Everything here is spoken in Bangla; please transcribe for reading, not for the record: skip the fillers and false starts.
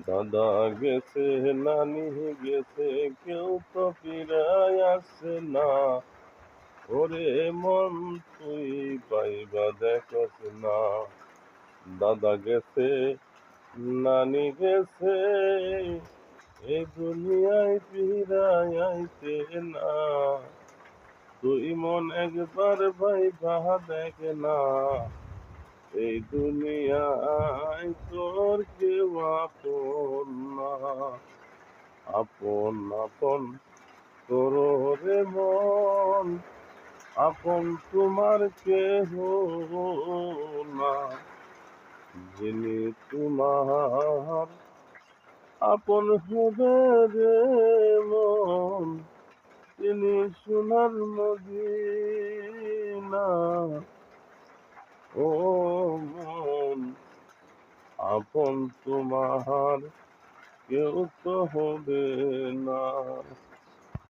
দাদা গেছে, নানি গেছে, কেউ তো ফিরায় আসছে না। ওরে মন তুই পাইবা দেখস না। দাদা গেছে, নানি গেছে, এই দুনিয়ায় ফিরায় আইতে না। তুই মন একবার ভাইবা দেখ না, এই দুনিয়ায় তোর কেউ আপন না। আপন আপন তোর রে মন, আপন তোমার কেহ না। যিনি তোমার আপন হবে রে মন, তিনি সোনার মদিনা। ও মন, আপন তোমার কেউ তো হবে